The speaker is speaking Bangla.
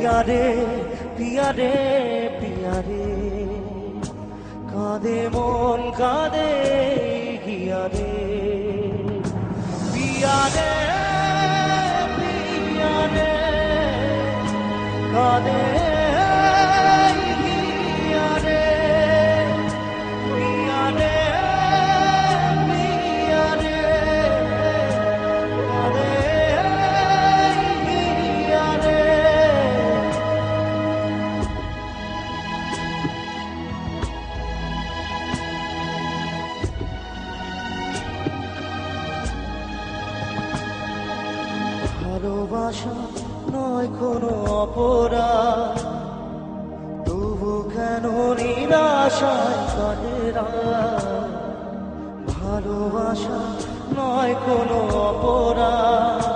পিয়া রে পিয়া রে পিয়া রে, কাঁদে মন কাঁদে হিয়া রে, পিয়া রে পিয়া রে, কাঁদে হিয়া রে, পিয়া রে পিয়া রে, কাঁদে হিয়া রে। ভালোবাসা নয় কোনো অপরাধ, তবু কেন নিরাশায় কাটে রাত। ভালোবাসা নয় কোনো অপরাধ,